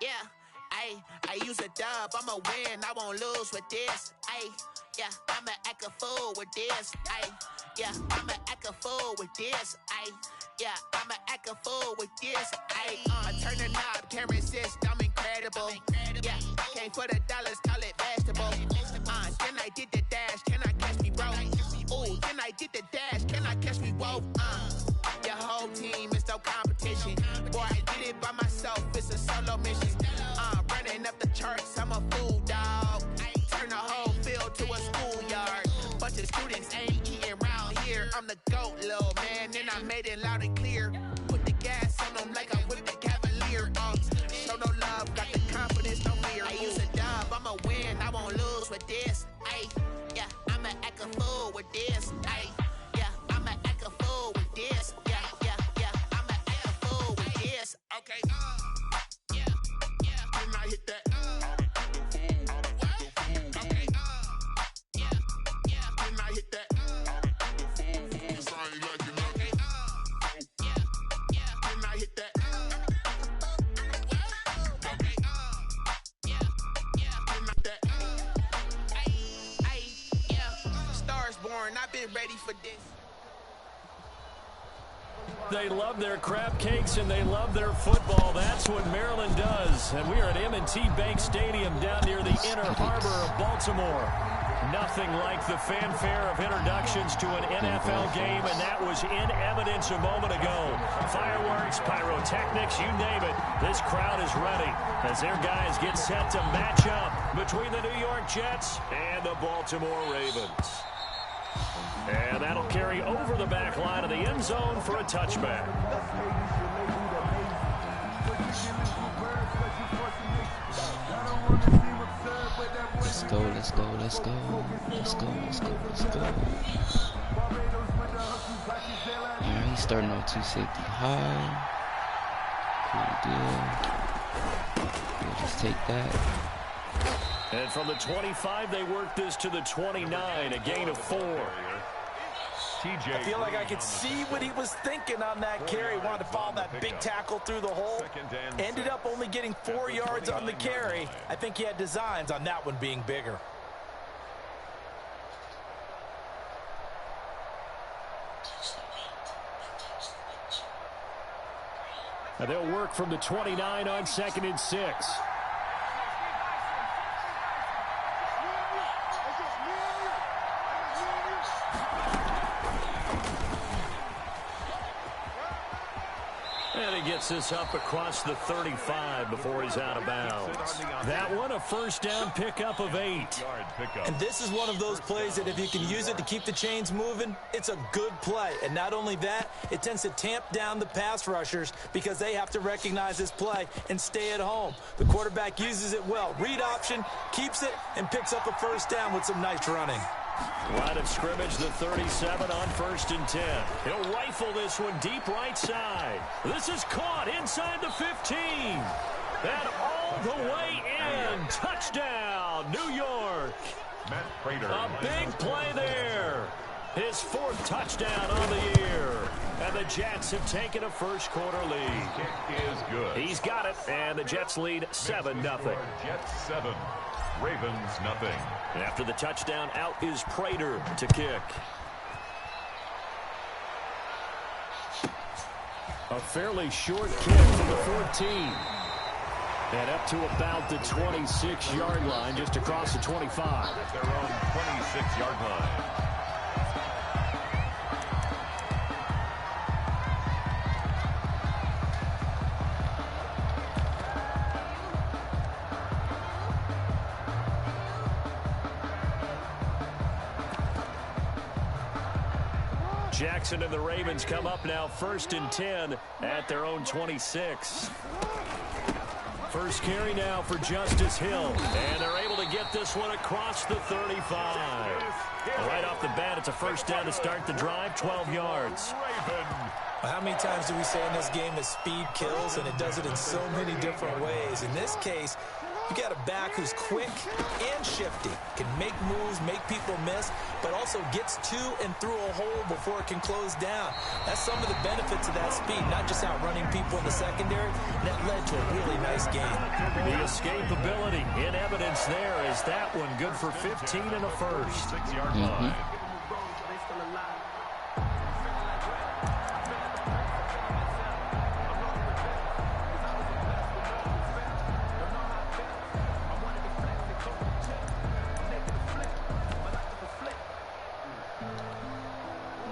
Yeah, I use a dub, I'ma win, I won't lose with this. Yeah, I'ma act a fool with this. Yeah, I'ma act a fool with this. Yeah, I'ma act a fool with this. Turn the knob, camera assist, I'm incredible. Yeah, came for the dollars, call it vegetable. Then I did the dash, can I catch me, bro? Ooh, then I did the dash, can I catch me, whoa? Your whole team is no competition. Boy, I did it by myself, it's a solo mission. Running up the charts, I'm a fool, dog. Turn the whole field to a schoolyard. Bunch of students ain't eating round here. I'm the GOAT, little man, and I made it loud and clear. Put the gas on them like I whipped the Cavalier. Show no love, got the confidence, no fear. I use a dub, I'ma win, I won't lose with this. Yeah, I'ma act a fool with this. Yeah, I'ma act a fool with this. Yeah, I'ma act a fool with this. Okay, yeah, can I hit that? Okay, yeah, can I hit that? Can I hit that? Stars born, I've been ready for this. They love their crab cakes and they love their football. That's what Maryland does. And we are at M&T Bank Stadium down near the Inner Harbor of Baltimore. Nothing like the fanfare of introductions to an NFL game, and that was in evidence a moment ago. Fireworks, pyrotechnics, you name it. This crowd is ready as their guys get set to match up between the New York Jets and the Baltimore Ravens. And that'll carry over the back line of the end zone for a touchback. Let's go, let's go, let's go. Let's go, let's go, let's go. Alright, he's starting off 2 safety high. Cool deal. We'll just take that. And from the 25, they work this to the 29, a gain of 4. I feel like I could see what he was thinking on that carry. Wanted to follow that big tackle through the hole. Ended up only getting 4 yards on the carry. I think he had designs on that one being bigger. And they'll work from the 29 on 2nd and 6. And he gets this up across the 35 before he's out of bounds. That one, a first down pickup of 8. And this is one of those plays that if you can use it to keep the chains moving, it's a good play. And not only that, it tends to tamp down the pass rushers because they have to recognize this play and stay at home. The quarterback uses it well. Read option, keeps it, and picks up a first down with some nice running. Line of scrimmage, the 37 on 1st and 10. He'll rifle this one deep right side. This is caught inside the 15. And all the way in. Touchdown, New York. Matt Prater. A big play there. His 4th touchdown on the year. And the Jets have taken a first quarter lead. Kick is good. He's got it, and the Jets lead 7-0. Jets 7. Ravens nothing. After the touchdown, out is Prater to kick. A fairly short kick from the 14. And up to about the 26-yard line, just across the 25. At their own 26-yard line. Jackson and the Ravens come up now 1st and 10 at their own 26. First carry now for Justice Hill. And they're able to get this one across the 35. Right off the bat, it's a first down to start the drive, 12 yards. How many times do we say in this game that speed kills, and it does it in so many different ways? In this case, You got a back who's quick and shifty, can make moves, make people miss, but also gets to and through a hole before it can close down. That's some of the benefits of that speed, not just outrunning people in the secondary. That led to a really nice game. The escapability in evidence there is that one good for 15 and a first. 6-yard line.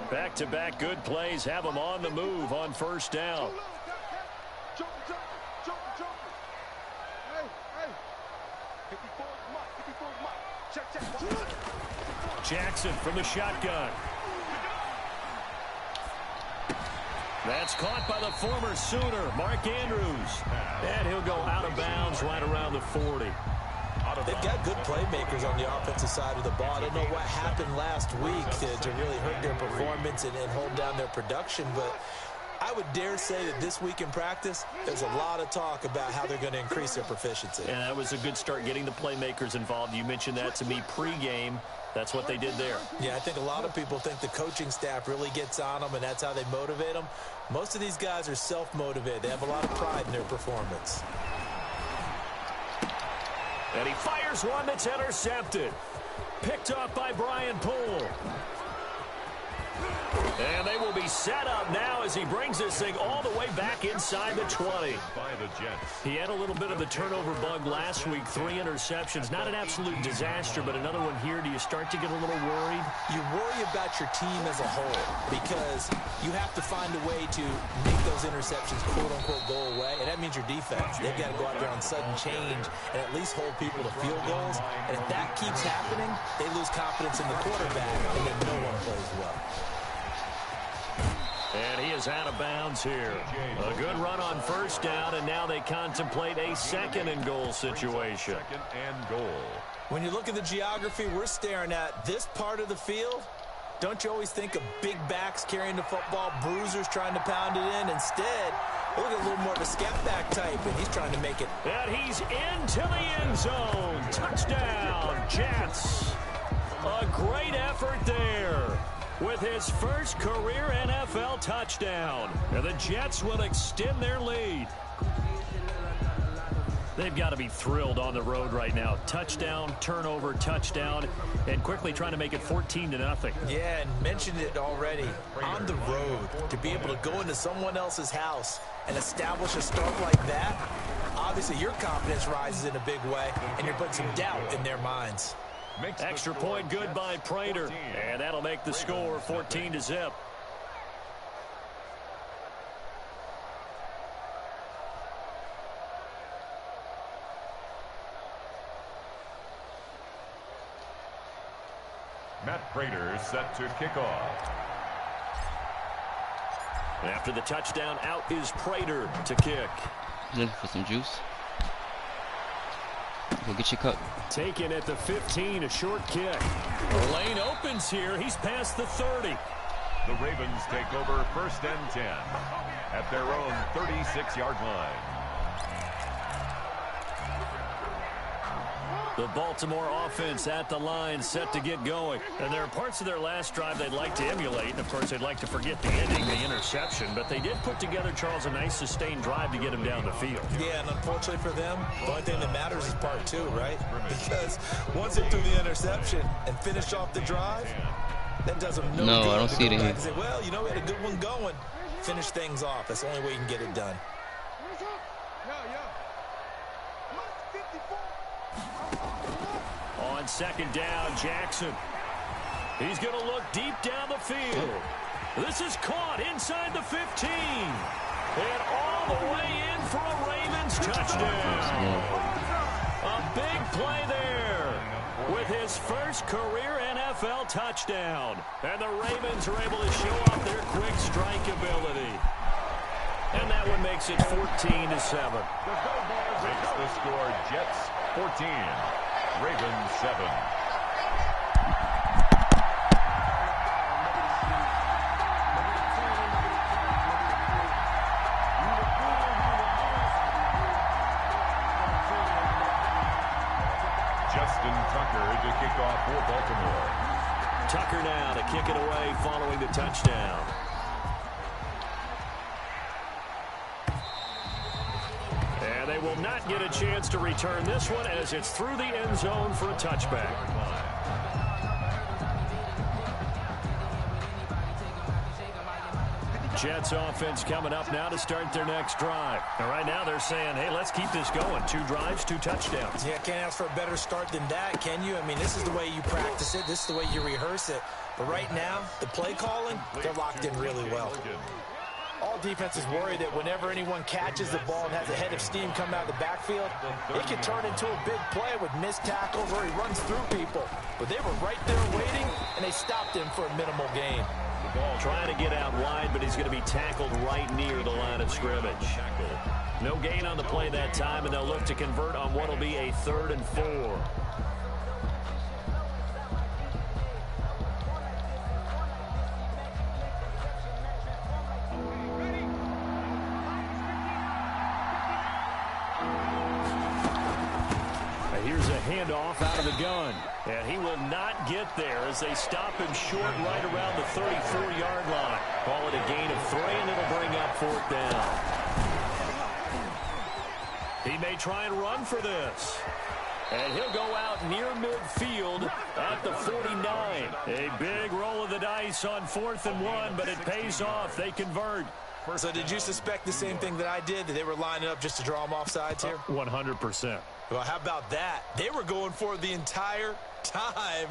Back-to-back good plays have them on the move on first down. Jackson from the shotgun. That's caught by the former Sooner, Mark Andrews. And he'll go out of bounds right around the 40. They've got good playmakers on the offensive side of the ball. I don't know what happened last week to really hurt their performance and hold down their production, but I would dare say that this week in practice, there's a lot of talk about how they're going to increase their proficiency. And that was a good start getting the playmakers involved. You mentioned that to me pregame. That's what they did there. Yeah, I think a lot of people think the coaching staff really gets on them, and that's how they motivate them. Most of these guys are self-motivated. They have a lot of pride in their performance. And he fires one that's intercepted. Picked off by Brian Poole. And they will be set up now as he brings this thing all the way back inside the 20. By the Jets. He had a little bit of the turnover bug last week. 3 interceptions. Not an absolute disaster, but another one here. Do you start to get a little worried? You worry about your team as a whole because you have to find a way to make those interceptions quote-unquote go away, and that means your defense. They've got to go out there on sudden change and at least hold people to field goals. And if that keeps happening, they lose confidence in the quarterback, and then no one plays well. And he is out of bounds here. A good run on first down, and now they contemplate a second and goal situation. Second and goal. When you look at the geography we're staring at, this part of the field, don't you always think of big backs carrying the football, bruisers trying to pound it in? Instead, look at a little more of a scat back type, and he's trying to make it. And he's into the end zone. Touchdown, Jets. A great effort there with his first career NFL touchdown. And the Jets will extend their lead. They've got to be thrilled on the road right now. Touchdown, turnover, touchdown, and quickly trying to make it 14-0. Yeah, and mentioned it already. On the road, to be able to go into someone else's house and establish a start like that, obviously your confidence rises in a big way, and you're putting some doubt in their minds. Extra point good by Prater, and that'll make the score 14-0. Matt Prater set to kick off. After the touchdown, out is Prater to kick. Looking for some juice. Go get your cup. Taken at the 15, a short kick. The lane opens here. He's past the 30. The Ravens take over 1st and 10 at their own 36-yard line. The Baltimore offense at the line, set to get going. And there are parts of their last drive they'd like to emulate. And, of course, they'd like to forget the ending, the interception. But they did put together, Charles, a nice sustained drive to get him down the field. Yeah, and unfortunately for them, the only thing that matters is part 2, right? Because once they threw the interception and finished off the drive, that does them no good. No, I don't see it in here. Say, well, you know, we had a good one going. Finish things off. That's the only way you can get it done. On second down, Jackson. He's going to look deep down the field. This is caught inside the 15. And all the way in for a Ravens touchdown. A big play there with his first career NFL touchdown. And the Ravens are able to show off their quick strike ability. And that one makes it 14-7. Makes the score Jets 14. Ravens 7. Tucker now to kick it away following the touchdown. And they will not get a chance to return this one as it's through the end zone for a touchback. Jets offense coming up now to start their next drive. And right now they're saying, hey, let's keep this going. 2 drives, 2 touchdowns. Yeah, can't ask for a better start than that, can you? I mean, this is the way you practice it. This is the way you rehearse it. But right now, the play calling, they're locked in really well. All defenses worry that whenever anyone catches the ball and has a head of steam come out of the backfield, it can turn into a big play with missed tackles or he runs through people. But they were right there waiting, and they stopped him for a minimal gain. Trying to get out wide, but he's going to be tackled right near the line of scrimmage. No gain on the play that time, and they'll look to convert on what will be a 3rd and 4. Here's a handoff out of the gun. And he will not get there as they stop him short right around the 34-yard line. Call it a gain of 3, and it'll bring up 4th down. He may try and run for this. And he'll go out near midfield at the 49. A big roll of the dice on 4th and 1, but it pays off. They convert. So did you suspect the same thing that I did, that they were lining up just to draw them off sides here? 100%. Well, how about that? They were going for it the entire time.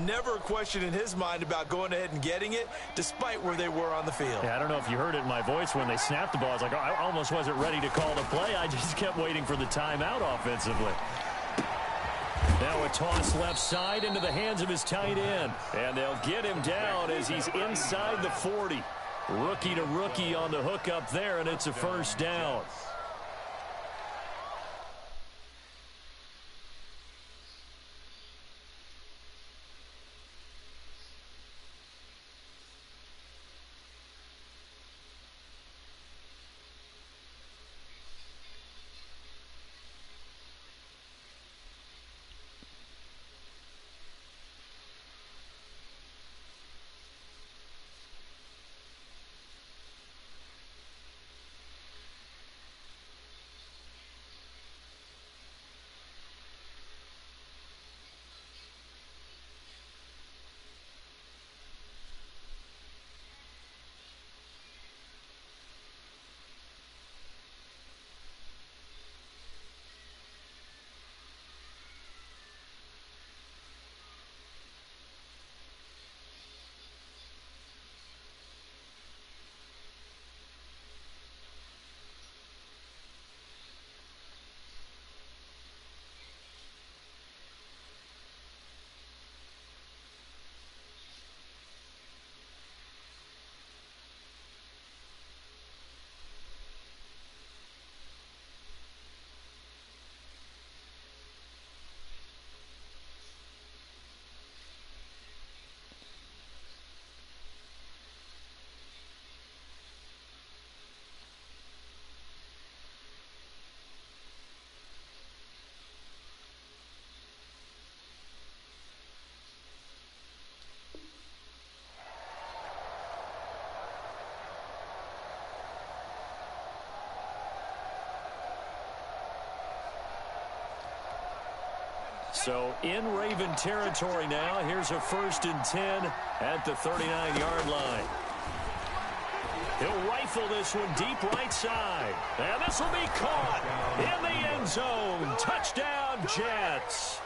Never a question in his mind about going ahead and getting it, despite where they were on the field. Yeah, I don't know if you heard it in my voice when they snapped the ball. I was like, oh, I almost wasn't ready to call the play. I just kept waiting for the timeout offensively. Now a toss left side into the hands of his tight end. And they'll get him down as he's inside the 40. Rookie to rookie on the hook up there, and it's a 1st down. So in Raven territory now. Here's a 1st and 10 at the 39-yard line. He'll rifle this one deep right side. And this will be caught in the end zone. Touchdown, Jets.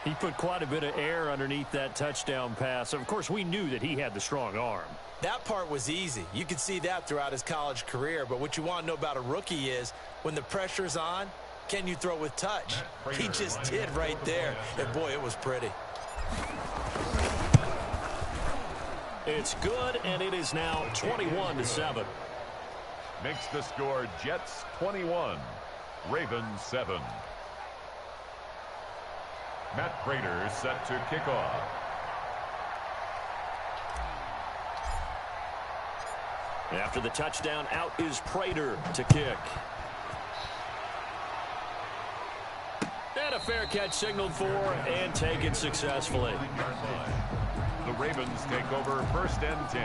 He put quite a bit of air underneath that touchdown pass. Of course, we knew that he had the strong arm. That part was easy. You could see that throughout his college career. But what you want to know about a rookie is when the pressure's on, can you throw with touch? He just did right there. And, boy, it was pretty. It's good, and it is now 21-7. Makes the score Jets 21, Ravens 7. Matt Prater set to kick off. After the touchdown, out is Prater to kick. And a fair catch signaled for and taken successfully. The Ravens take over 1st and 10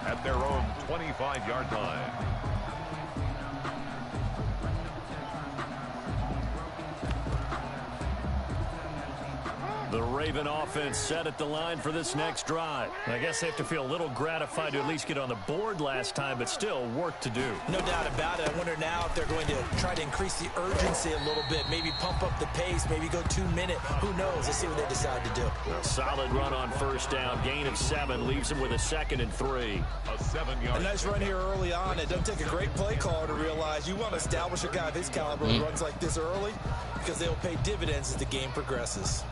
at their own 25-yard line. The Raven offense set at the line for this next drive. I guess they have to feel a little gratified to at least get on the board last time, but still work to do. No doubt about it. I wonder now if they're going to try to increase the urgency a little bit, maybe pump up the pace, maybe go 2-minute. Who knows? Let's see what they decide to do. A solid run on 1st down. Gain of 7 leaves them with a 2nd and 3. A 7-yard. A nice run here early on. It doesn't take a great play caller to realize you want to establish a guy of his caliber who runs like this early because they'll pay dividends as the game progresses.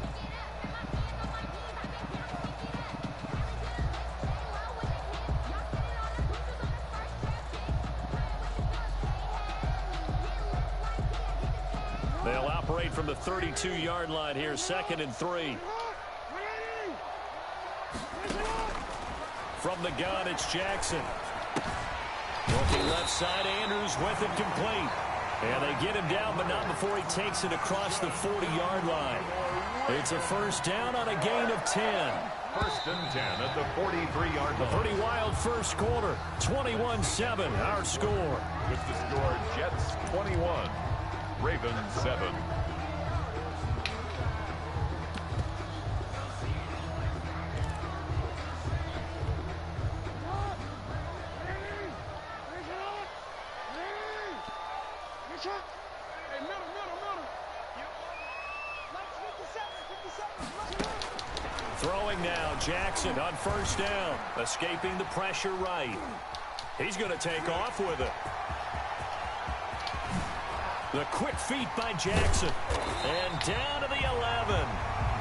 They'll operate from the 32-yard line here, 2nd and 3. From the gun, it's Jackson. Looking left side, Andrews with it complete. And they get him down, but not before he takes it across the 40-yard line. It's a 1st down on a gain of 10. 1st and 10 at the 43-yard line. A pretty wild first quarter. 21-7, our score. With the score, Jets 21, Ravens 7. Throwing now, Jackson on 1st down. Escaping the pressure right. He's going to take off with it. The quick feet by Jackson. And down to the 11.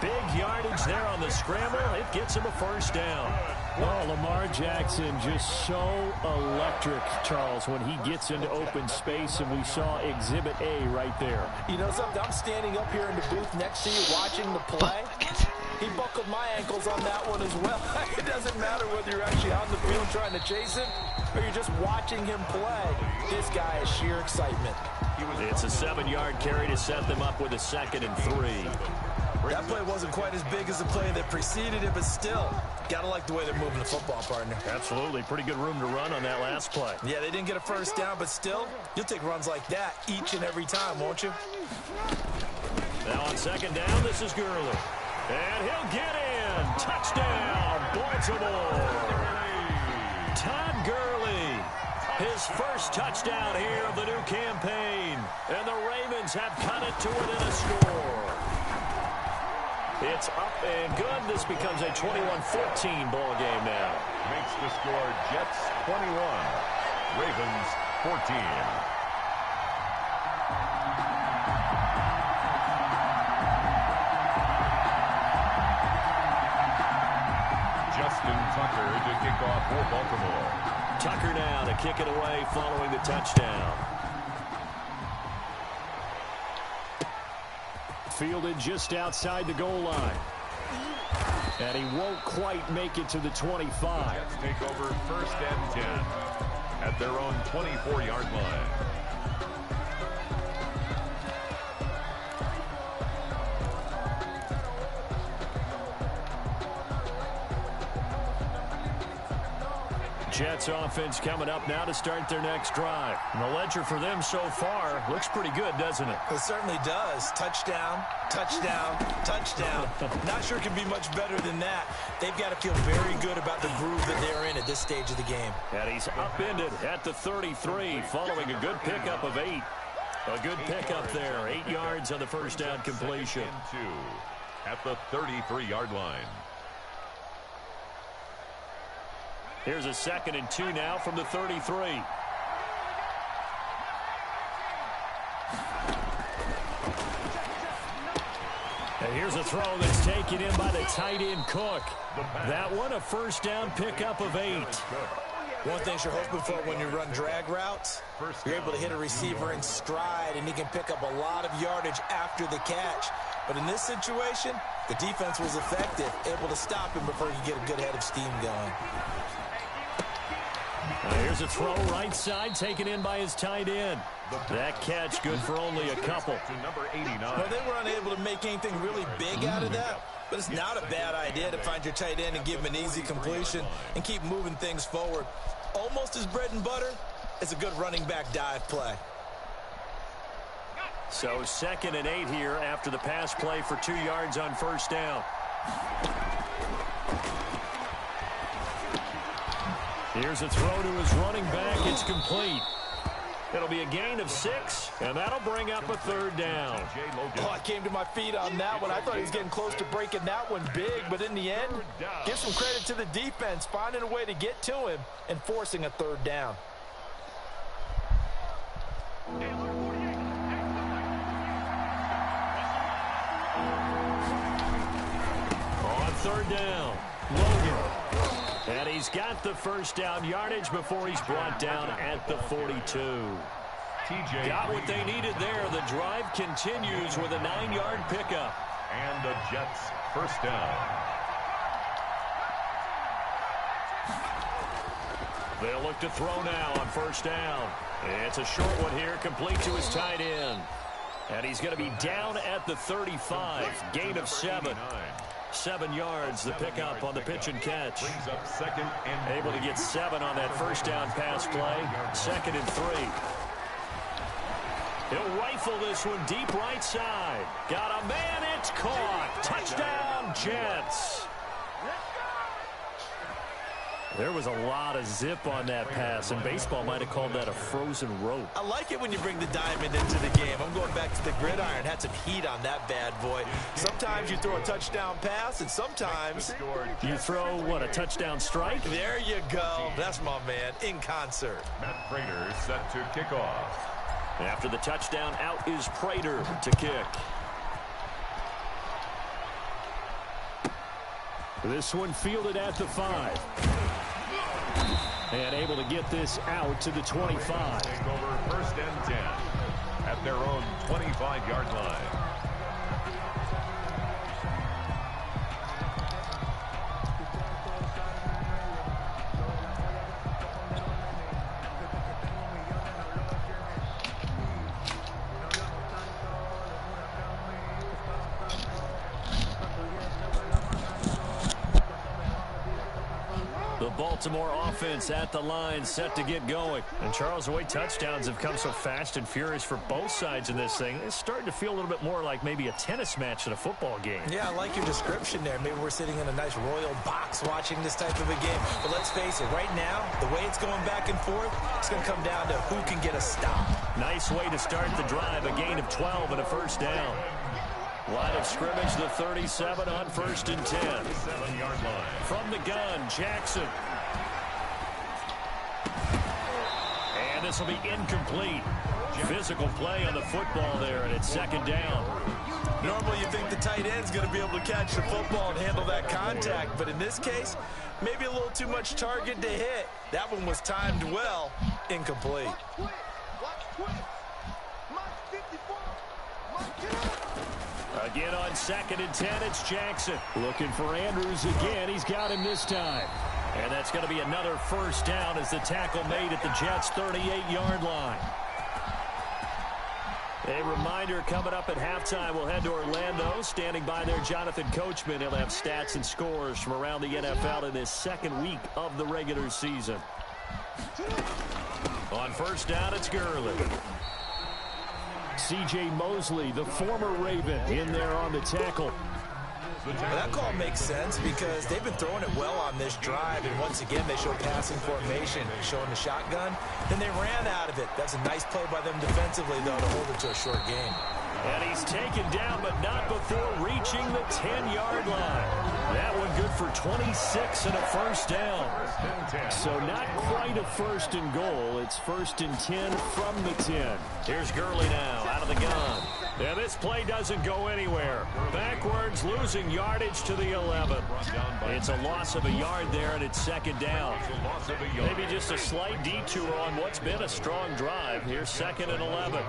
Big yardage there on the scramble. It gets him a 1st down. Oh, Lamar Jackson just so electric, Charles, when he gets into open space, and we saw Exhibit A right there. You know something? I'm standing up here in the booth next to you watching the play. He buckled my ankles on that one as well. It doesn't matter whether you're actually on the field trying to chase him or you're just watching him play. This guy is sheer excitement. It's a 7-yard carry to set them up with a 2nd and 3. That play wasn't quite as big as the play that preceded it, but still, gotta like the way they're moving the football, partner. Absolutely. Pretty good room to run on that last play. Yeah, they didn't get a 1st down, but still, you'll take runs like that each and every time, won't you? Now on 2nd down, this is Gurley. And he'll get in. Touchdown, Baltimore. Todd Gurley. His first touchdown here of the new campaign. And the Ravens have cut it to within a score. It's up and good. This becomes a 21-14 ball game now. Makes the score Jets 21, Ravens 14. Justin Tucker to kick off for Baltimore. Tucker now to kick it away following the touchdown. Fielded just outside the goal line. And he won't quite make it to the 25. Jets take over 1st and 10 at their own 24-yard line. Jets offense coming up now to start their next drive. And the ledger for them so far looks pretty good, doesn't it? It certainly does. Touchdown, touchdown, touchdown. Not sure it can be much better than that. They've got to feel very good about the groove that they're in at this stage of the game. And he's upended at the 33 following a good pickup of 8. A good pickup there. 8 yards on the 1st down completion. 2 at the 33-yard line. Here's a 2nd and 2 now from the 33. And here's a throw that's taken in by the tight end Cook. That one a 1st down pickup of 8. One thing you're hoping for when you run drag routes, you're able to hit a receiver in stride and he can pick up a lot of yardage after the catch. But in this situation, the defense was effective, able to stop him before he could get a good head of steam going. Here's a throw right side, taken in by his tight end. That catch good for only a couple. Well, they were unable to make anything really big out of that, but it's not a bad idea to find your tight end and give him an easy completion and keep moving things forward. Almost his bread and butter is a good running back dive play. So 2nd and 8 here after the pass play for 2 yards on first down. Here's a throw to his running back. It's complete. It'll be a gain of 6, and that'll bring up a 3rd down. Oh, I came to my feet on that one. I thought he was getting close to breaking that one big, but in the end, give some credit to the defense, finding a way to get to him and forcing a 3rd down. On 3rd down, Logan. And he's got the first down yardage before he's brought down at the 42. Got what they needed there. The drive continues with a 9-yard pickup. And the Jets first down. They'll look to throw now on first down. It's a short one here, complete to his tight end. And he's going to be down at the 35. Gain of 7. 7 yards, the pickup on the pitch and catch. Able to get 7 on that first down pass play. 2nd and 3. He'll rifle this one deep right side. Got a man, it's caught. Touchdown, Jets. There was a lot of zip on that pass, and baseball might have called that a frozen rope. I like it when you bring the diamond into the game. I'm going back to the gridiron. Had some heat on that bad boy. Sometimes you throw a touchdown pass, and sometimes you throw, what, a touchdown strike? There you go. That's my man, in concert. Matt Prater set to kick off. After the touchdown, out is Prater to kick. This one fielded at the 5. And able to get this out to the 25. Take over 1st and 10 at their own 25-yard line. Baltimore offense at the line, set to get going. And Charles, the way touchdowns have come so fast and furious for both sides in this thing, it's starting to feel a little bit more like maybe a tennis match at a football game. Yeah, I like your description there. Maybe we're sitting in a nice royal box watching this type of a game. But let's face it, right now, the way it's going back and forth, it's going to come down to who can get a stop. Nice way to start the drive, a gain of 12 and a first down. Line of scrimmage, the 37 on 1st and 10. 7-yard line. From the gun, Jackson. And this will be incomplete. Physical play on the football there, and it's 2nd down. Normally you think the tight end's going to be able to catch the football and handle that contact, but in this case, maybe a little too much target to hit. That one was timed well, incomplete. Again on 2nd and 10, it's Jackson. Looking for Andrews again. He's got him this time. And that's going to be another first down as the tackle made at the Jets' 38-yard line. A reminder, coming up at halftime, we'll head to Orlando. Standing by there, Jonathan Coachman. He'll have stats and scores from around the NFL in this 2nd week of the regular season. On first down, it's Gurley. C.J. Mosley, the former Raven, in there on the tackle. Well, that call makes sense because they've been throwing it well on this drive, and once again they show passing formation, showing the shotgun. Then they ran out of it. That's a nice play by them defensively, though, to hold it to a short gain. And he's taken down, but not before reaching the 10-yard line. That one good for 26 and a first down. So not quite a 1st and goal. It's 1st and 10 from the 10. Here's Gurley now, out of the gun. And this play doesn't go anywhere. Backwards, losing yardage to the 11. It's a loss of a yard there, and it's 2nd down. Maybe just a slight detour on what's been a strong drive. Here's 2nd and 11.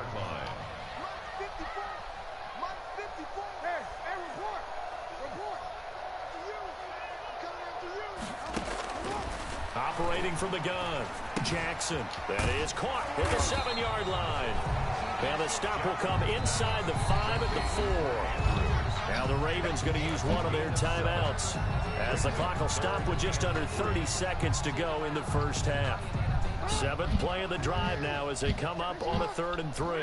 Operating from the gun, Jackson. That is caught at the 7-yard line. And the stop will come inside the 5 at the 4. Now the Ravens going to use one of their timeouts as the clock will stop with just under 30 seconds to go in the first half. 7th play of the drive now as they come up on a 3rd and 3.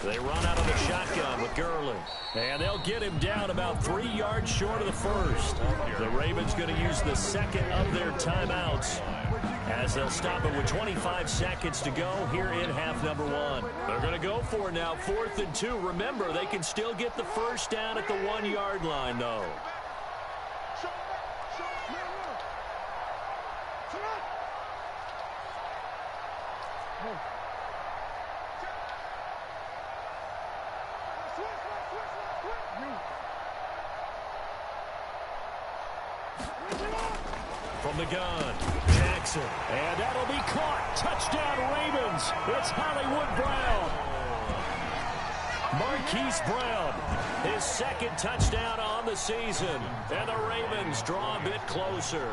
They run out of the shotgun with Gurley. And they'll get him down about 3 yards short of the first. The Ravens going to use the second of their timeouts as they'll stop it with 25 seconds to go here in half number 1. They're going to go for it now, 4th and 2. Remember, they can still get the first down at the 1-yard line, though. From the gun, Jackson. And that'll be caught. Touchdown, Ravens. It's Hollywood Brown. Marquise Brown, his 2nd touchdown on the season. And the Ravens draw a bit closer.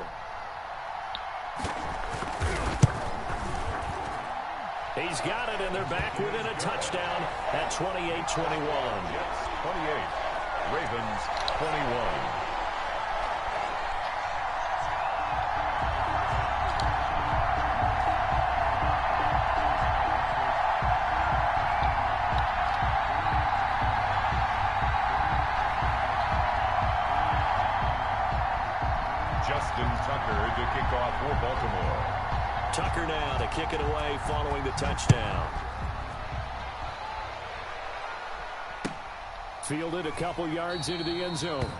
He's got it, and they're back within a touchdown at 28-21. Jets 28, Ravens 21. Tucker to kick off for Baltimore. Tucker now to kick it away following the touchdown. Fielded a couple yards into the end zone.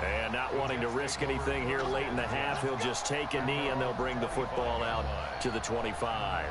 And not wanting to risk anything here late in the half, he'll just take a knee and they'll bring the football out to the 25.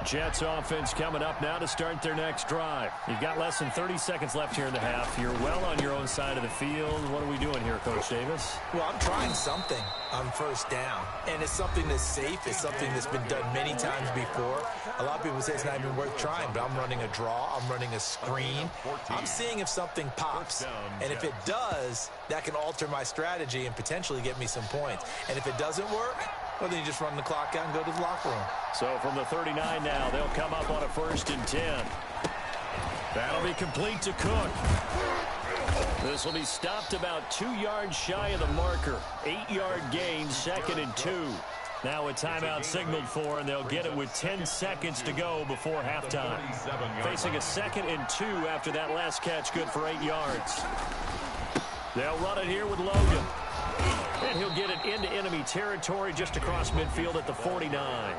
Jets offense coming up now to start their next drive. You've got less than 30 seconds left here in the half. You're well on your own side of the field. What are we doing here, Coach Davis? Well, I'm trying something on first down, and it's something that's safe. It's something that's been done many times before. A lot of people say it's not even worth trying, but I'm running a draw. I'm running a screen. I'm seeing if something pops, and if it does, that can alter my strategy and potentially get me some points. And if it doesn't work, well, then you just run the clock out and go to the locker room. So from the 39 now, they'll come up on a 1st and 10. That'll be complete to Cook. This will be stopped about 2 yards shy of the marker. 8-yard gain, 2nd and 2. Now a timeout signaled for, and they'll get it with 10 seconds to go before halftime. Facing a 2nd and 2 after that last catch, good for 8 yards. They'll run it here with Logan. And he'll get it into enemy territory just across midfield at the 49.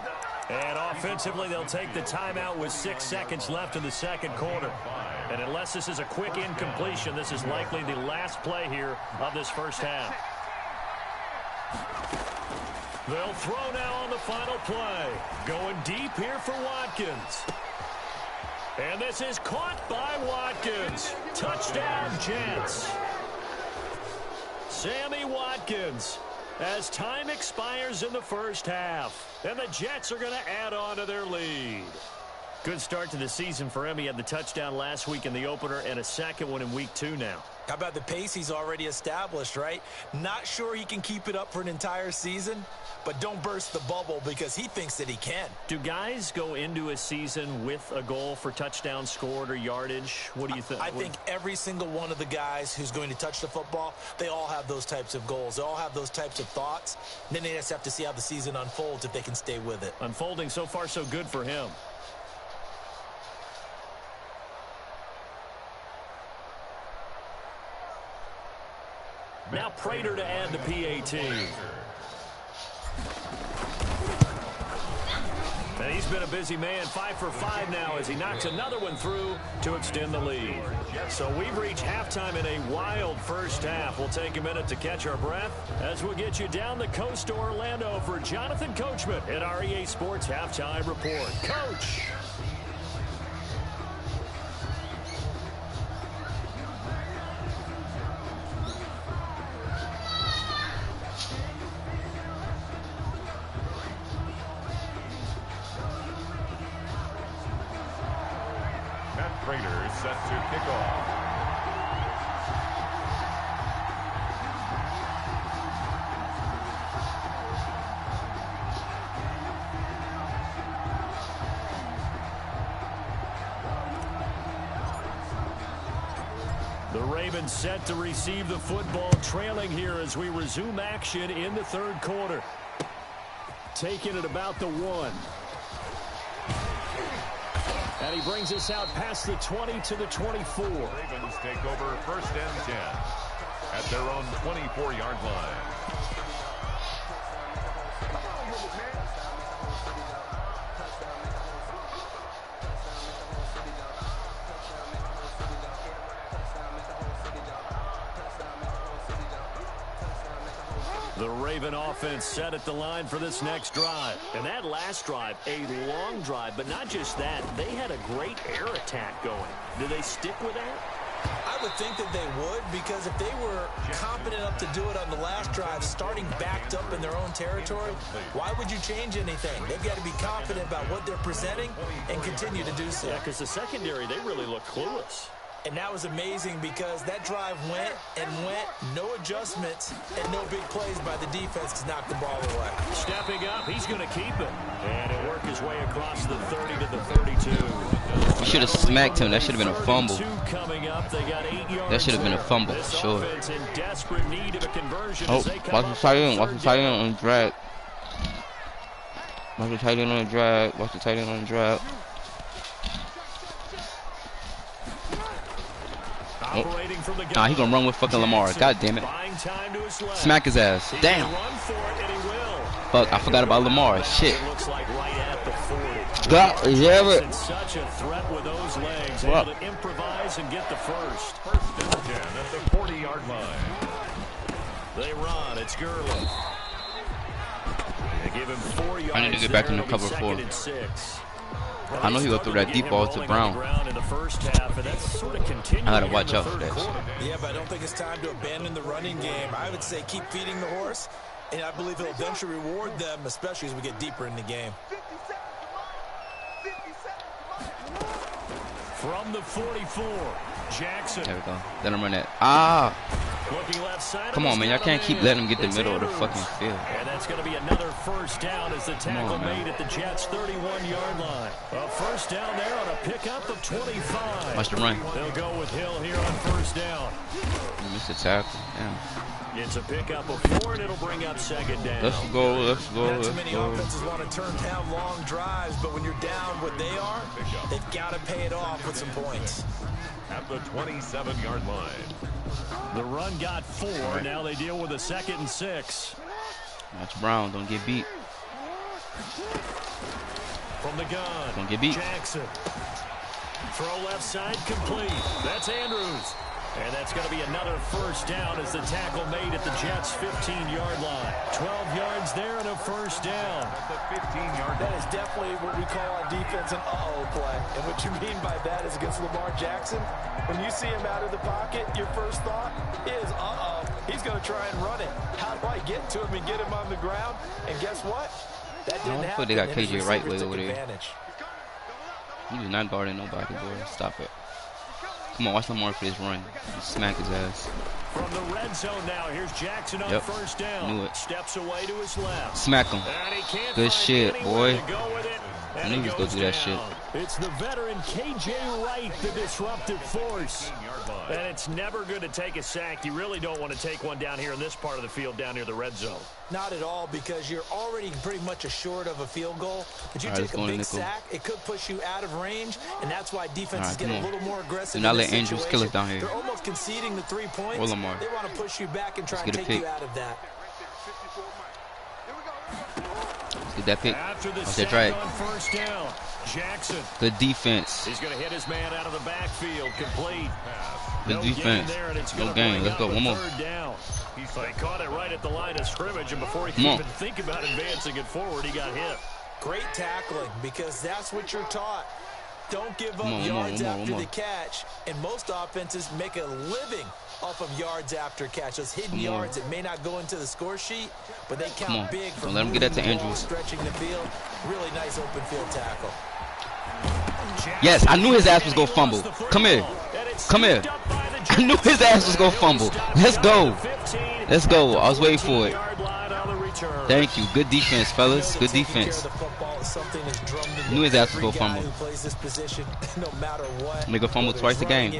And offensively, they'll take the timeout with 6 seconds left in the second quarter. And unless this is a quick incompletion, this is likely the last play here of this first half. They'll throw now on the final play. Going deep here for Watkins. And this is caught by Watkins. Touchdown, Jets. Sammy Watkins, as time expires in the first half. And the Jets are going to add on to their lead. Good start to the season for him. He had the touchdown last week in the opener and a second one in week 2 now. How about the pace he's already established, right? Not sure he can keep it up for an entire season, but don't burst the bubble because he thinks that he can. Do guys go into a season with a goal for touchdowns scored or yardage? What do you think? I think every single one of the guys who's going to touch the football, they all have those types of goals. They all have those types of thoughts. And then they just have to see how the season unfolds if they can stay with it. Unfolding so far so good for him. Now Prater to add the PAT. And he's been a busy man, 5 for 5 now as he knocks another one through to extend the lead. So we've reached halftime in a wild first half. We'll take a minute to catch our breath as we'll get you down the coast to Orlando for Jonathan Coachman at our EA Sports Halftime Report. Coach! Prater set to kick off. The Ravens set to receive the football, trailing here as we resume action in the third quarter. Taking it about the 1. And he brings us out past the 20 to the 24. Ravens take over first and 10 at their own 24-yard line. The Raven offense set at the line for this next drive. And that last drive, a long drive, but not just that. They had a great air attack going. Do they stick with that? I would think that they would, because if they were confident enough to do it on the last drive, starting backed up in their own territory, why would you change anything? They've got to be confident about what they're presenting and continue to do so. Yeah, because the secondary, they really look clueless. And that was amazing because that drive went and went, no adjustments, and no big plays by the defense to knock the ball away. Stepping up, he's going to keep it. And it'll work his way across the 30 to the 32. We should have smacked him. That should have been a fumble. Coming up, they got 8 yards. That should have been a fumble for sure. In desperate need of a conversion Oh, watch the tight end. Watch the tight end on the drag. Watch the tight end on the drag. Watch the tight end on the drag. Oh. Nah, he gonna run with fucking Lamar. God damn it. Smack his ass. Damn. Fuck, I forgot about Lamar. Shit. God damn it. Such a threat with those legs. Able to improvise and get the first. First and 10 at the 40-yard line. They run. It's Gurley. They give him 4 yards. I need to get back into cover 4. I know he will throw that deep ball to Brown. I gotta watch out for that. Yeah, but I don't think it's time to abandon the running game. I would say keep feeding the horse, and I believe he'll eventually reward them, especially as we get deeper in the game. From the 44, Jackson. There we go. Let him run that. Ah! Looking left side. Come on, man. Y'all can't keep letting him get the middle of the fucking field. And that's going to be another first down as the tackle made at the Jets' 31-yard line. A first down there on a pickup of 25. Watch the run. They'll go with Hill here on first down. You missed the tackle. Damn. It's a pickup of 4, and it'll bring up second down. Let's go, let's go, Not too many offenses want to turn down long drives, but when you're down what they are, they've got to pay it off with some points. At the 27-yard line. The run got 4. Now they deal with a 2nd and 6. Watch Brown. Don't get beat. From the gun. Don't get beat. Jackson. Throw left side complete. That's Andrews. And that's going to be another first down as the tackle made at the Jets' 15-yard line. 12 yards there and a first down. At the 15-yard line. That is definitely what we call on defense an uh-oh play. And what you mean by that is against Lamar Jackson, when you see him out of the pocket, your first thought is, uh-oh, he's going to try and run it. How do I get to him and get him on the ground? And guess what? That didn't happen. They got KJ right way over there. Advantage. He's not guarding nobody, boy. Stop it. Come on, watch Lamar for this run. Smack his ass. From the red zone now, here's Jackson on first down. Knew it. Steps away to his left. Smack him. Good shit, boy. I knew he was going to do that shit. It's the veteran KJ Wright, the disruptive force. And it's never good to take a sack. You really don't want to take one down here in this part of the field, down near the red zone. Not at all, because you're already pretty much assured of a field goal. If you take a big sack, it could push you out of range, and that's why defenses get a little more aggressive. Do not let Andrews kill us down here. They're almost conceding the 3 points. Or Lamar. They want to push you back and try and take you out of that. Let's get that pick. Off that drag. Jackson. Good defense. He's going to hit his man out of the backfield. Complete. Good defense. No game. Let's go. One more. He caught it right at the line of scrimmage, and before he could even think about advancing it forward, he got hit. Great tackling, because that's what you're taught. Don't give up yards after the catch, and most offenses make a living off of yards after catch. Those hidden yards that may not go into the score sheet, but they count big for don't let him get that to Andrews. Stretching the field. Really nice open field tackle. Yes, I knew his ass was going to fumble. Come here. Come here. I knew his ass was going to fumble. Let's go. Let's go. I was waiting for it. Thank you. Good defense, fellas. Good defense. Knew his ass was going to fumble. Make a fumble twice a game.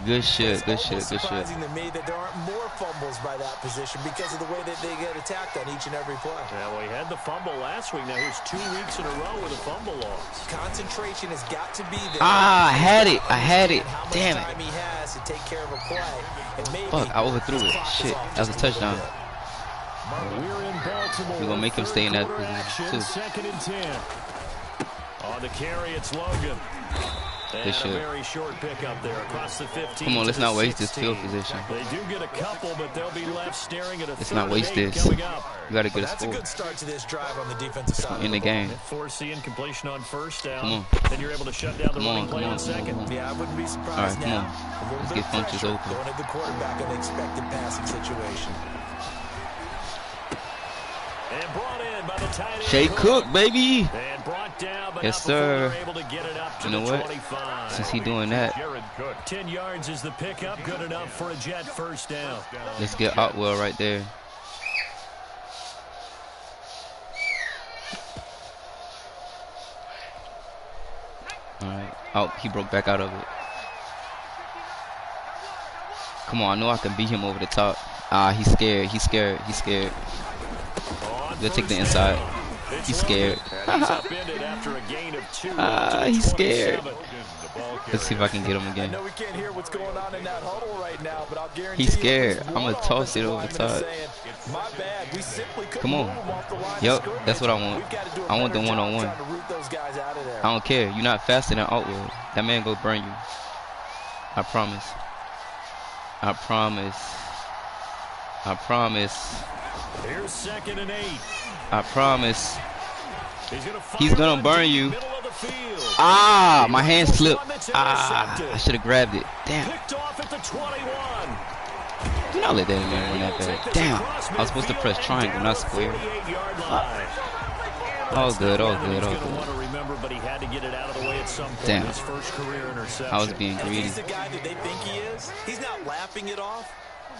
Good shit. Good shit. Good shit. Surprising to me that there aren't more fumbles by that position because of the way that they get attacked on each and every play. Yeah, well, he had the fumble last week. Now here's 2 weeks in a row with a fumble loss. Concentration has got to be there. I had it. I had it. Damn it. He has to take care of a play. Fuck, I overthrew it. Shit, that was a touchdown. We're in Baltimore. We're gonna make him stay in that position too. 2nd and 10. On the carry, it's Logan. Good shit. Very short pickup there across the 15. Come on, let's not waste this field position. They do get a couple, but they'll be left staring at a Let's not waste this. We gotta get a score. That's a good start to this drive on the defensive side. In the game. Force the incompletion on first down. Come on. Then you're able to shut down the running play on second. Yeah, I wouldn't be surprised. All right, come on. Let's get Funches open. Going at the quarterback in the expected passing situation. And brought in by the tight end. Shay Cook, baby. And brought down, but yes, sir. able to get it up to you know what? 25. Since he doing that, 10 yards is the pickup. Good enough for a Jet first down. Let's get Otwell right there. All right. Oh, he broke back out of it. Come on, I know I can beat him over the top. Ah, he's scared. He's scared. He's scared. We'll take the inside. He's scared. He's scared. Let's see if I can get him again. He's scared. I'm going to toss it over the top. Come on. Yup, that's what I want. I want the one-on-one. I don't care. You're not faster than Otwell. That man go burn you. I promise. I promise. I promise. Here's 2nd and 8. I promise. He's gonna burn you. Ah, my hand slipped. Ah, I should have grabbed it. Damn. Do not let that man run that back. Damn. I was supposed to press triangle, not square. All good, all good, all good. Damn. I was being greedy. He's the guy that they think he is. He's not laughing it off,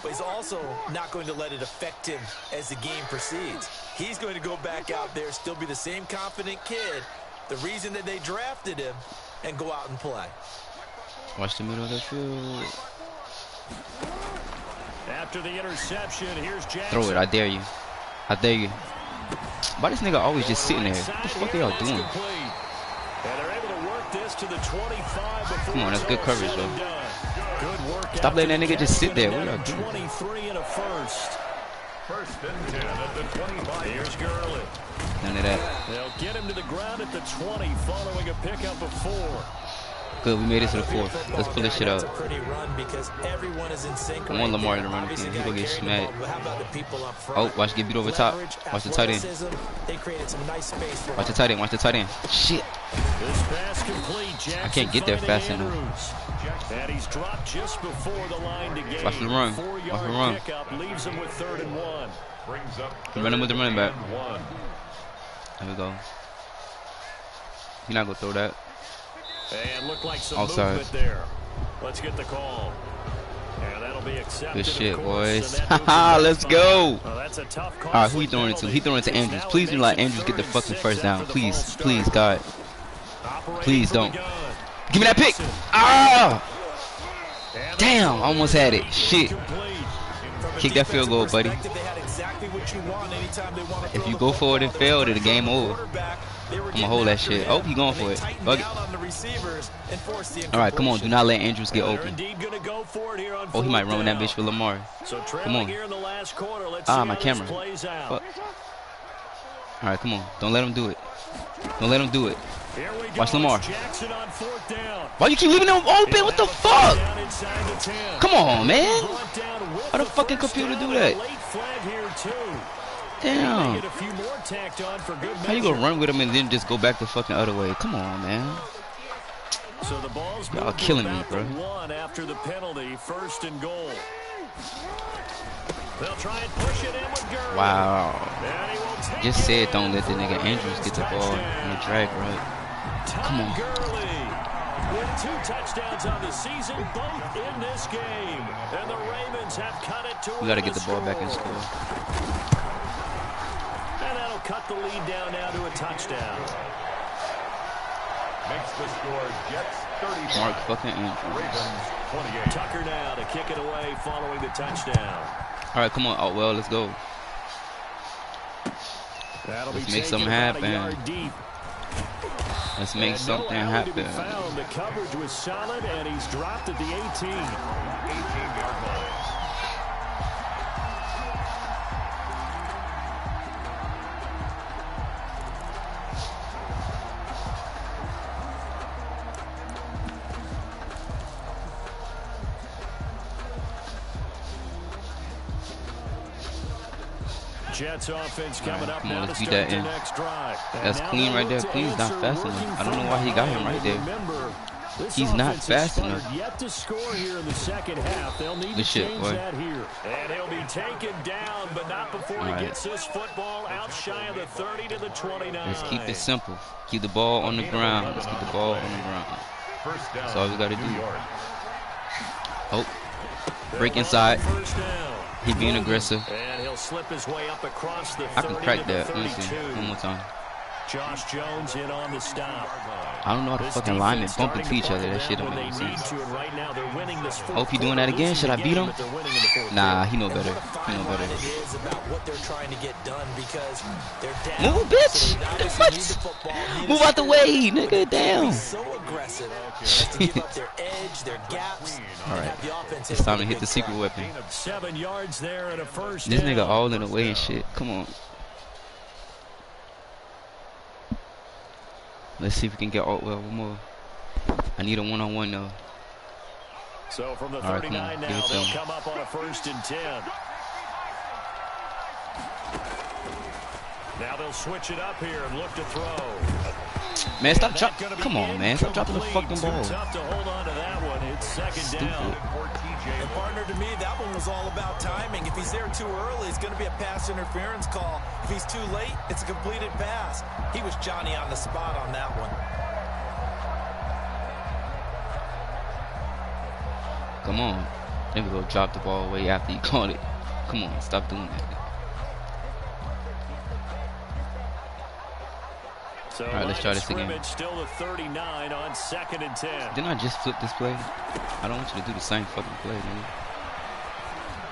but he's also not going to let it affect him as the game proceeds. He's going to go back out there, still be the same confident kid, the reason that they drafted him, and go out and play. Watch the middle of the field. After the interception, here's Jackson. Throw it, I dare you. I dare you. Why this nigga always just sitting there? What the fuck are y'all doing? Come on, that's good coverage though. Stop letting that nigga just sit there. What y'all doing? 23 and a first. 1st and 10 at the 25. Here's Gurley. None of that. They'll get him to the ground at the 20 following a pickup of 4. Good, we made it to the 4th. Let's pull this shit up. I want Lamar to run again. He gonna get smacked. Oh, watch get beat over top. Watch the tight end. Watch the tight end. Watch the tight end. Shit. I can't get there fast enough. And he's dropped just before the line to gain. Watch the run. Watch the run. Leaves him with 3rd and 1. Run him with the running back. There we go. He's not gonna throw that. And look like some outside. Movement there. Let's get the call. And that'll be accepted. Good shit, boys. Haha, let's go. That's a tough call. All right, who he throwing it to? He throwing it to Andrews. Please do let Andrews get the fucking first down. Please, please, God. Please don't. Give me that pick. Ah! Damn, I almost had it. Shit. Kick that field goal, buddy. If you go for it and fail, then the game over. I'm gonna hold that shit. Oh, he going for it. Bug it. All right, come on. Do not let Andrews get open. Oh, he might run with that bitch for Lamar. Come on. Ah, my camera. Fuck. All right, come on. Don't let him do it. Don't let him do it. Watch Lamar. Why you keep leaving them open? What the fuck? Come on, man. Why the fucking computer do that? Damn. How you gonna run with him and then just go back the fucking other way? Come on, man. Y'all killing me, bro. After the penalty, 1st and goal. They'll try and push it in with Gurley. Wow. Just said don't let the nigga Andrews get the ball in the drag right. Come on. Gurley with 2 touchdowns on the season, both in this game. And the Ravens have cut it to We gotta get the ball back and score. And that'll cut the lead down now to a touchdown. Makes the score Jets 35. Mark fucking Andrews. Ravens 28. Tucker now to kick it away following the touchdown. All right, come on. Oh, well, let's go. Let's make something happen. Let's make something happen. The coverage was solid, and he's dropped at the 18-yard line. Jets offense coming up now to start the next drive. That's Queen right there. Queen's not fast enough. I don't know why he got him right there. He's not fast enough. Yet to score here in the second half. They'll need to change that here. And he'll be taken down, but not before he gets this football out shy of the 30 to the 29. Let's keep it simple. Keep the ball on the ground. Let's keep the ball on the ground. That's all we got to do. Oh, break inside. He being aggressive. And he'll slip his way up across the 30 I can crack that. to the 32. Let me see. One more time. Josh Jones in on the stop. I don't know how the fucking linemen bump into each other. That shit don't make sense. Hope he doing that again. Should I beat him? Nah, he know better. He know better. Move, bitch. What? Move out the way, nigga. Damn. Alright. It's time to hit the secret weapon. 7 yards there and a first This down. nigga all in the way and shit. Come on. Let's see if we can get Altwell one more. I need a one-on-one though. So from the 39 now, they'll come up on a 1st and 10. Now they'll switch it up here and look to throw. Man, stop dropping. Come on, man. Stop dropping the fucking ball. Tough to hold on to that one. It's 2nd down. And partner, to me, that one was all about timing. If he's there too early, it's going to be a pass interference call. If he's too late, it's a completed pass. He was Johnny on the spot on that one. Come on. Then we go drop the ball away after you caught it. Come on, stop doing that. So all right, let's try this again. Still the 39 on 2nd and 10. Didn't I just flip this play? I don't want you to do the same fucking play, man.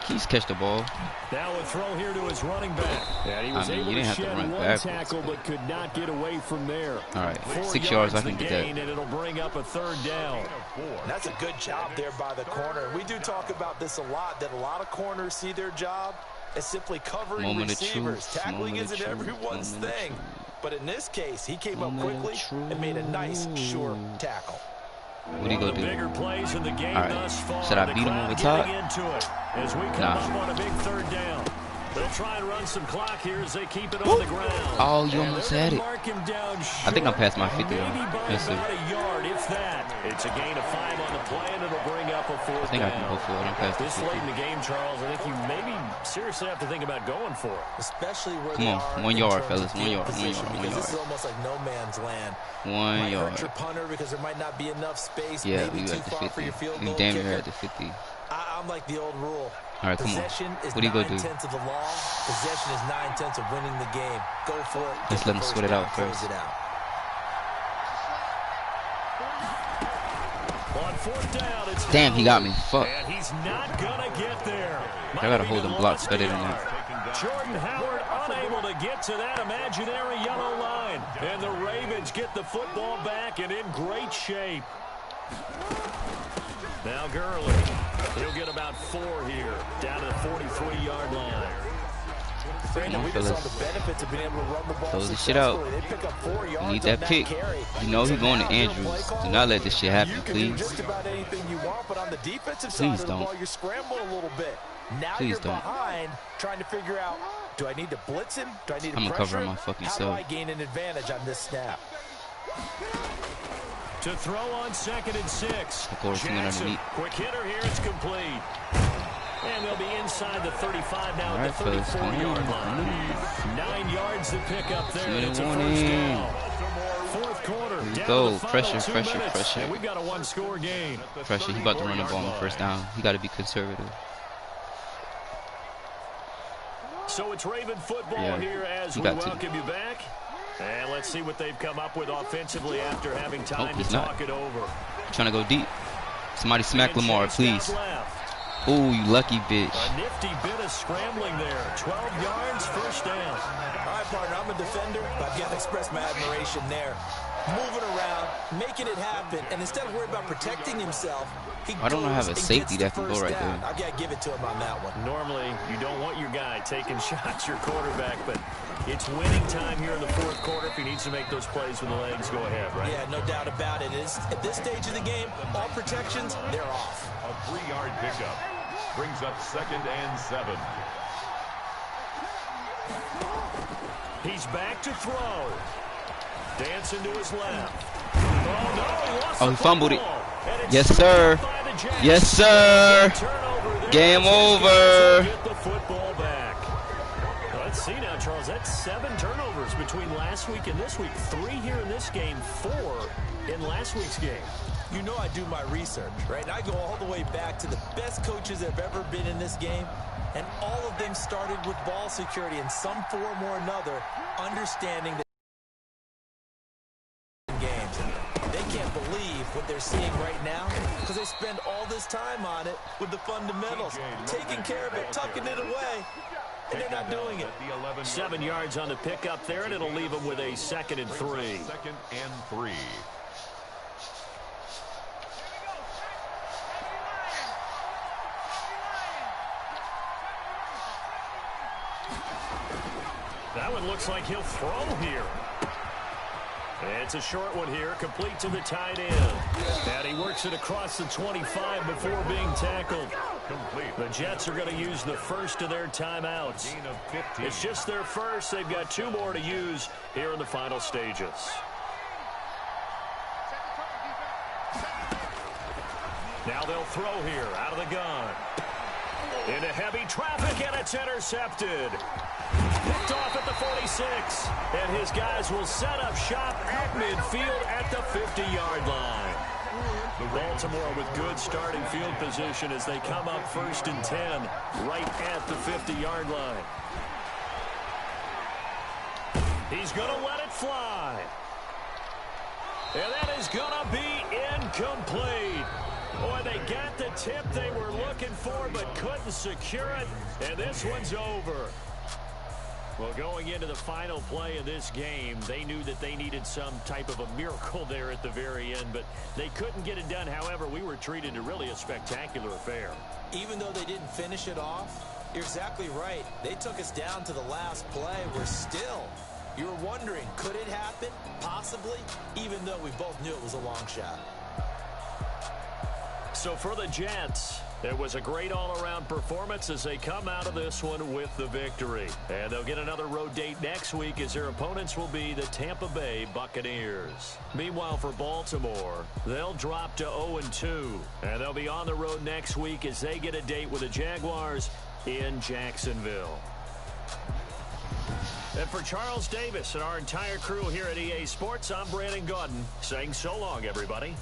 Please catch the ball. Now a throw here to his running back. Yeah, he was able to shed one tackle, but could not get away from there. All right, 6 yards, I can get that. And it'll bring up a 3rd down. That's a good job there by the corner. We do talk about this a lot, that a lot of corners see their job as simply covering receivers. Tackling isn't everyone's thing. But in this case, he came up quickly and made a nice, sure tackle. What are you gonna do? Bigger plays in the game thus far. Should I beat him over top? As we come up on a big 3rd down. They'll try and run some clock here as they keep it on the ground. Oh, you almost had it. I think I'm past my 50. Let's see. It's a gain of 5 on the play, and it'll bring up a 4th down. I think I can go for it. I'm past this late in the game, Charles, I think you maybe seriously have to think about going for it. Especially where come on, 1 yard, fellas. 1 yard, 1 yard, 1 yard. This is almost like no man's land. 1 yard. Hurt your punter because there might not be enough space. Yeah, maybe we too at the far 50. for your field We goal damn near kicker. at the 50. I'm like the old rule. All right, come on. What are you going to do? Possession is 9/10 of the law. Possession is 9/10 of winning the game. Go for it. Let's let him sweat it out first. On 4th down, it's damn, he got me. Fuck. And he's not gonna get there. I gotta hold them blocks better than that. Jordan Howard unable to get to that imaginary yellow line. And the Ravens get the football back and in great shape. Now Gurley. He'll get about 4 here. Down to the 43-yard line. Brandon, we just saw the benefits of being able to run the ball Throws the shit out. They pick up 4 yards. Need that pick. You know he's going to Andrews. Do not let this shit happen, you can please. do just about anything you want, but on the defensive Please side of the don't. ball, you scramble a little bit. Now Please you're don't. behind, trying to figure out, do I need to blitz him? Do I need to I'm gonna pressure cover him? my fucking How self. do I gain an advantage on this snap? To throw on 2nd and 6. Of course, Jackson, quick hitter here, it's complete. And they'll be inside the 35 now at the 34-yard line. 9 yards to pick up there, and it's a first down. Fourth quarter. Here we down go. to the final Pressure, 2 pressure, minutes, pressure. And we've got a one-score game. Pressure. He about to run the ball on the first down. He got to be conservative. So it's Raven football here as we welcome you back. And let's see what they've come up with offensively after having time to talk it over. Trying to go deep. Somebody smack Lamar, please. Oh, you lucky bitch. A nifty bit of scrambling there. 12 yards, first down. All right, partner, I'm a defender, but I've got to express my admiration there. Moving around, making it happen, and instead of worrying about protecting himself, I don't have a safety that can go right there. I got to give it to him on that one. Normally, you don't want your guy taking shots, your quarterback, but it's winning time here in the fourth quarter. If he needs to make those plays with the legs, go ahead, right? Yeah, no doubt about it. At this stage of the game, all protections, they're off. A 3-yard pickup brings up 2nd and 7. He's back to throw. Dancing to his left. Oh, no, he lost he fumbled it. Yes, Yes, sir. Yes, sir. Game over. Get the football back. Let's see now, Charles. That's 7 turnovers between last week and this week. 3 here in this game, 4 in last week's game. You know I do my research, right? And I go all the way back to the best coaches that have ever been in this game, and all of them started with ball security in some form or another, understanding that games. They can't believe what they're seeing right now because they spend all this time on it with the fundamentals, taking care of it, tucking it away, and they're not doing it. 7 yards on the pickup there, and it'll leave them with a 2nd and 3. 2nd and 3. That one looks like he'll throw here. It's a short one here, complete to the tight end. And he works it across the 25 before being tackled. Complete. The Jets are going to use the first of their timeouts. Gain of 15. It's just their first. They've got 2 more to use here in the final stages. Now they'll throw here out of the gun. Into heavy traffic, and it's intercepted. Picked off at the 46. And his guys will set up shop at midfield at the 50-yard line. Baltimore with good starting field position as they come up 1st and 10 right at the 50-yard line. He's going to let it fly. And that is going to be incomplete. Boy, they got the tip they were looking for but couldn't secure it. And this one's over. Well, going into the final play of this game, they knew that they needed some type of a miracle there at the very end, but they couldn't get it done. However, we were treated to really a spectacular affair. Even though they didn't finish it off, you're exactly right. They took us down to the last play. We're still, you were wondering, could it happen? Possibly, even though we both knew it was a long shot. So for the Jets, it was a great all-around performance as they come out of this one with the victory. And they'll get another road date next week as their opponents will be the Tampa Bay Buccaneers. Meanwhile, for Baltimore, they'll drop to 0-2. And they'll be on the road next week as they get a date with the Jaguars in Jacksonville. And for Charles Davis and our entire crew here at EA Sports, I'm Brandon Gaudin saying so long, everybody.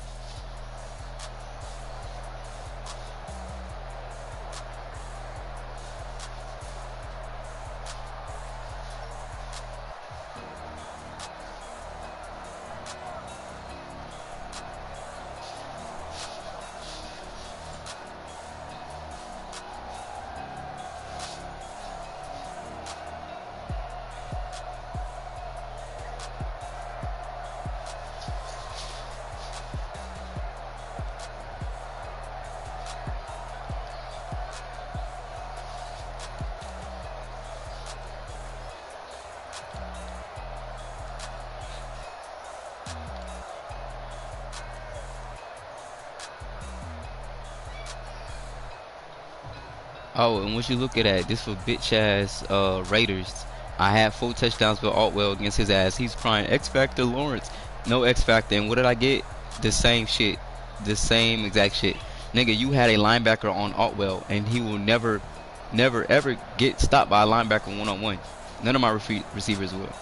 Oh, and once you look at that, this for bitch ass Raiders. I had 4 touchdowns for Altwell against his ass. He's crying X Factor Lawrence. No X Factor. And what did I get? The same shit. The same exact shit. Nigga, you had a linebacker on Altwell, and he will never ever get stopped by a linebacker one-on-one. None of my receivers will.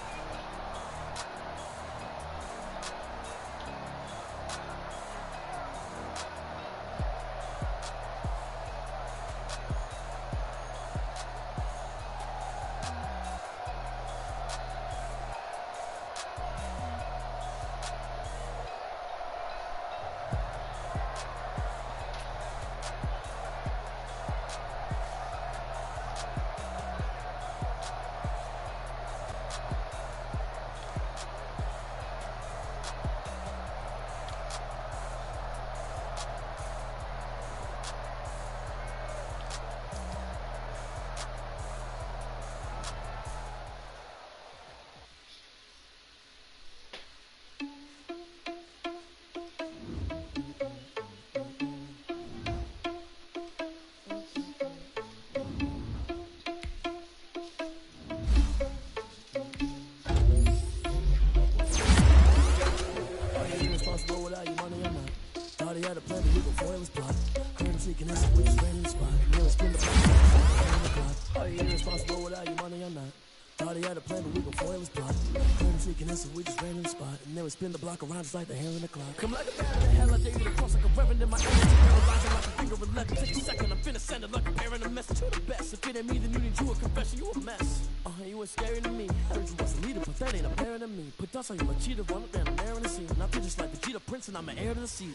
Spin the block around just like the hair in the clock. Come like a bat in the hell, I dare you to cross like a reverend in my energy. Paralyzing like a finger of 11. Take a second, I'm finna send it like a bearing a message to the best. If it ain't me, then you need you a confession, you a mess. You ain't scary to me. Heard you was a leader, but that ain't apparent to me. Put dust on you, a cheater, run up there and air in the scene. And I feel just like the Jeter Prince, and I'm an heir to the seat.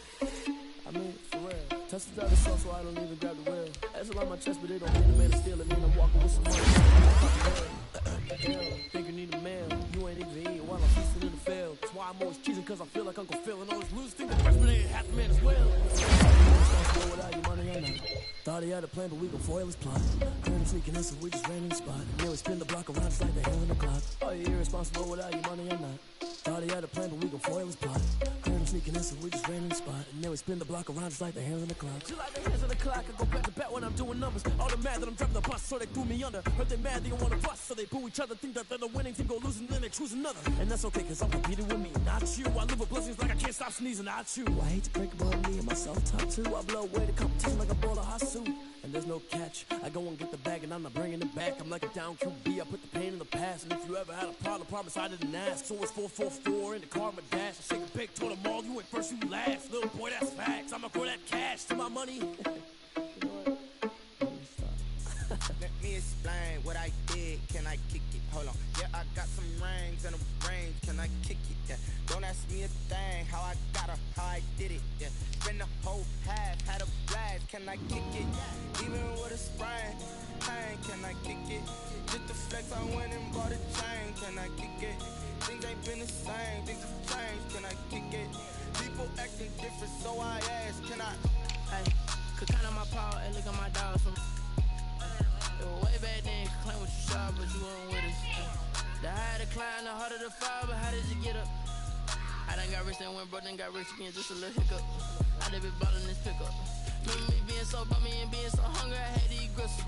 I mean, for real. Tested out the sauce, so I don't even grab the wheel. That's a lot on my chest, but they don't mean the man to steal it. Mean I'm walking with some money. Think you need a mail. You ain't even eating while I'm feasting in the field. That's why I'm always cheesing, cause I feel like Uncle Phil. And always lose, think the freshman ain't half the man as well. Without your money or not. Thought he had a plan, but we gon' foil his plot. Current sneaking in, so we just ran in the spot. And we spin the block around just like the hair in the clock. Are you irresponsible without your money or not? Thought he had a plan, but we gon' foil his plot. Current sneaking in, so we just ran in the spot. And then we spin the block around just like the hair in the clock. Just like the hands on the clock, I go back to back when I'm doing numbers. All the mad that I'm driving the bus, so they threw me under. Heard they mad, they don't wanna bust, so they boo each other. Think that they're the winning team, go losing, then they choose another. And that's okay, cause I'm competing with me, not you. I live with blessings like I can't stop sneezing, not you. I hate to break about me and myself top too. I blow away the competition like a ball of hot soup. And there's no catch. I go and get the bag and I'm not bringing it back. I'm like a down QB. I put the pain in the past. And if you ever had a problem, promise I didn't ask. So it's 4-4-4 in the car, my dash. I shake a big, told them all, you ain't first, you last. Little boy, that's facts. I'ma grow that cash to my money. Let me explain what I did. Can I kick it? Hold on. Yeah, I got some rings and a range. Can I kick it? Yeah. Don't ask me a thing. How I got her, how I did it. Yeah. Spend the whole half, had a blast. Can I kick it? Even with a sprain. Pain, can I kick it? Just the flex, I went and bought a chain. Can I kick it? Things ain't been the same. Things have changed. Can I kick it? People acting different, so I ask. Can I? Hey, could count on my power and look at my dogs from. Way back then, you claim what you saw, but you weren't with us. The higher the climb, the harder the fall, but how did you get up? I done got rich and went broke, then got rich again, just a little hiccup. I done been ballin' this pickup. Remember me being so bummy and being so hungry, I had to eat gristle.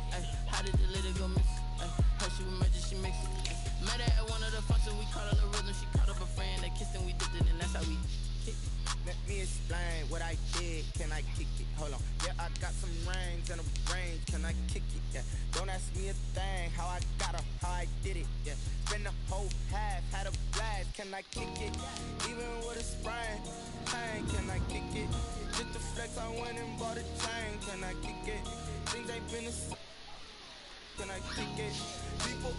How did the lady go miss? How she was magic, she mixed it. Met her at one of the functions, we caught her the rhythm. She caught up a friend, they kissed and we dipped it, and that's how we kicked it. Let me explain what I did. Can I kick it? Hold on. Yeah, I got some rings and a range. Can I kick it? Yeah. Don't ask me a thing. How I got her, how I did it. Yeah. Spend the whole half, had a blast. Can I kick it? Even with a sprain. Pain, can I kick it? Just the flex, I went and bought a chain. Can I kick it? Things ain't been the same. Can I kick it? People